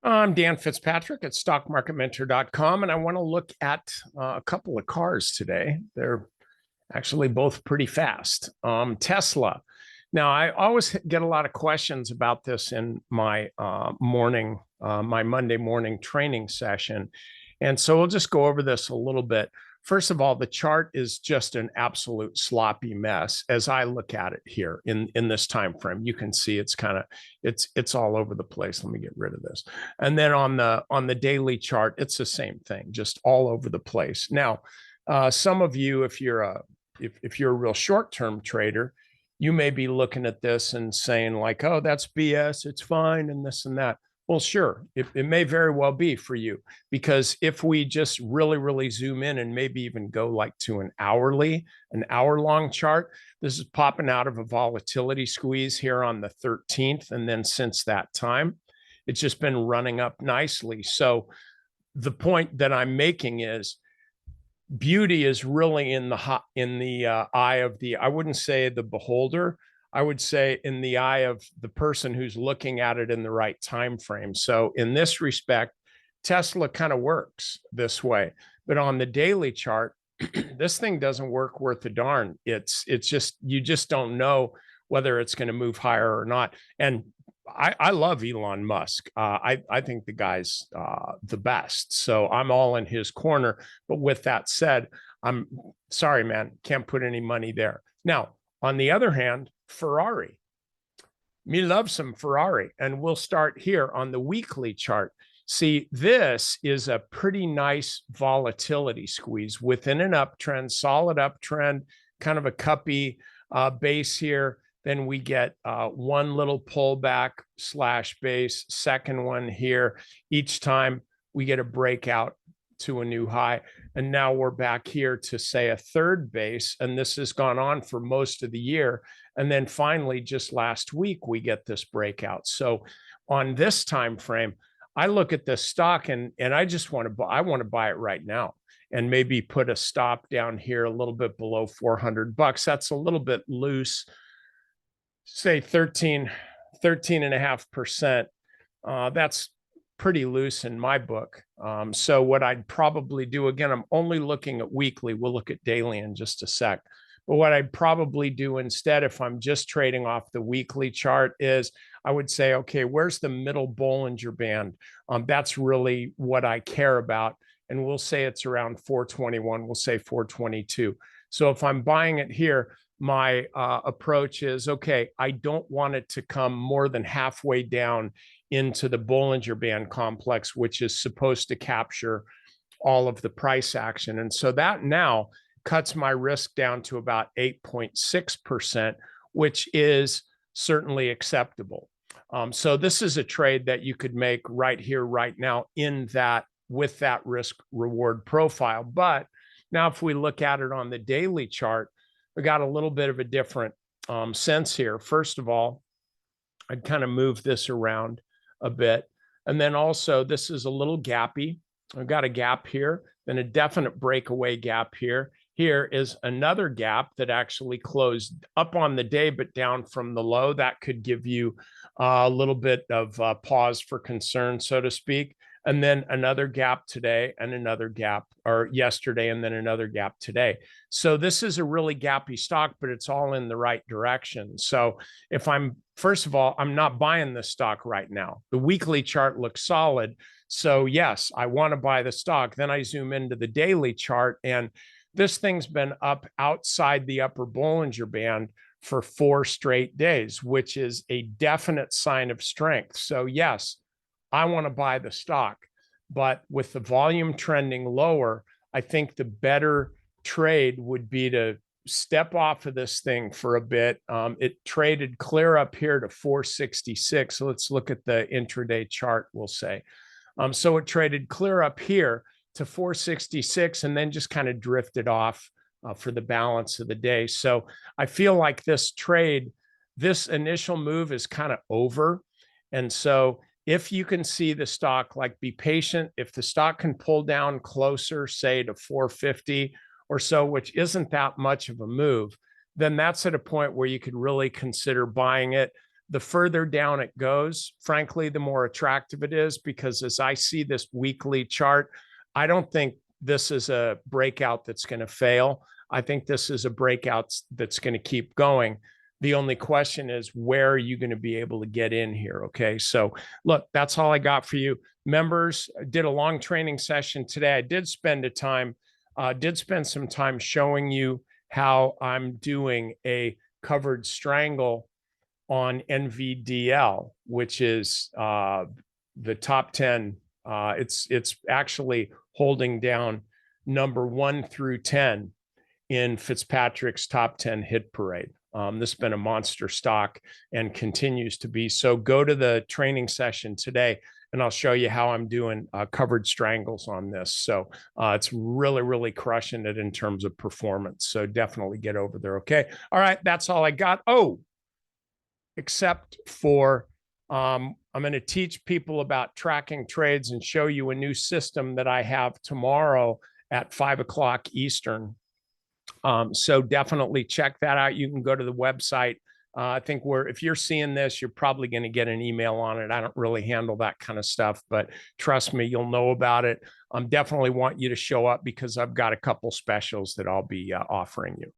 I'm Dan Fitzpatrick at stockmarketmentor.com, and I want to look at a couple of cars today. They're actually both pretty fast. Tesla. Now, I always get a lot of questions about this in my my Monday morning training session. And so we'll just go over this a little bit. First of all, the chart is just an absolute sloppy mess as I look at it here in this time frame. You can see it's all over the place. Let me get rid of this. And then on the daily chart, it's the same thing, just all over the place. Now, some of you, if you're a real short-term trader, you may be looking at this and saying like, oh, that's BS, it's fine, and this and that. Well, sure, it may very well be for you, because if we just really zoom in and maybe even go like to an hour-long chart, this is popping out of a volatility squeeze here on the 13th. And then since that time, it's just been running up nicely. So the point that I'm making is beauty is really in the eye of the, I wouldn't say the beholder, I would say in the eye of the person who's looking at it in the right time frame. So in this respect, Tesla kind of works this way. But on the daily chart, this thing doesn't work worth a darn. It's just, you just don't know whether it's going to move higher or not. And I love Elon Musk. I think the guy's the best. So I'm all in his corner. But with that said, I'm sorry, man, can't put any money there. Now, on the other hand, Ferrari. Me love some Ferrari. And we'll start here on the weekly chart. See, this is a pretty nice volatility squeeze within an uptrend, solid uptrend, kind of a cuppy base here. Then we get one little pullback slash base, second one here. Each time we get a breakout to a new high. And now we're back here to say a third base. And this has gone on for most of the year. And then finally, just last week, we get this breakout. So on this time frame, I look at this stock and I just want to buy it right now and maybe put a stop down here a little bit below $400. That's a little bit loose. Say 13.5%. That's pretty loose in my book. So what I'd probably do, again, I'm only looking at weekly. We'll look at daily in just a sec. But what I'd probably do instead, if I'm just trading off the weekly chart, is I would say, okay, where's the middle Bollinger Band? That's really what I care about. And we'll say it's around 421. We'll say 422. So if I'm buying it here, my approach is, okay, I don't want it to come more than halfway down into the Bollinger Band complex, which is supposed to capture all of the price action. And so that now cuts my risk down to about 8.6%, which is certainly acceptable. So this is a trade that you could make right here, right now, in that, with that risk reward profile. But now if we look at it on the daily chart, we got a little bit of a different sense here. First of all, I'd kind of move this around a bit. And then also, this is a little gappy. I've got a gap here, then a definite breakaway gap here. Here is another gap that actually closed up on the day, but down from the low. That could give you a little bit of pause for concern, so to speak. And then another gap today and another gap, or yesterday, and then another gap today. So this is a really gappy stock, but it's all in the right direction. So if first of all, I'm not buying this stock right now. The weekly chart looks solid. So yes, I want to buy the stock. Then I zoom into the daily chart, and this thing's been up outside the upper Bollinger Band for 4 straight days, which is a definite sign of strength. So yes, I want to buy the stock, but with the volume trending lower, I think the better trade would be to step off of this thing for a bit. It traded clear up here to 466. So let's look at the intraday chart, we'll say. So it traded clear up here to 466 and then just kind of drifted off for the balance of the day. So I feel like this trade, this initial move is kind of over. And so if you can see the stock, like, be patient. If the stock can pull down closer, say to 450 or so, which isn't that much of a move, then that's at a point where you could really consider buying it. the further down it goes, frankly, the more attractive it is, because as I see this weekly chart, I don't think this is a breakout that's going to fail. I think this is a breakout that's going to keep going. The only question is, where are you going to be able to get in here? Okay. So look, that's all I got for you. Members, I did a long training session today. I did spend some time showing you how I'm doing a covered strangle on NVDL, which is the top 10. It's actually holding down number 1 through 10 in Fitzpatrick's top 10 hit parade. This has been a monster stock and continues to be. So go to the training session today and I'll show you how I'm doing covered strangles on this. So it's really, really crushing it in terms of performance. So definitely get over there. Okay. All right. That's all I got. Oh, except for I'm going to teach people about tracking trades and show you a new system that I have tomorrow at 5 o'clock Eastern. So definitely check that out. You can go to the website. I think if you're seeing this, you're probably going to get an email on it. I don't really handle that kind of stuff, but trust me, you'll know about it. Definitely want you to show up because I've got a couple specials that I'll be offering you.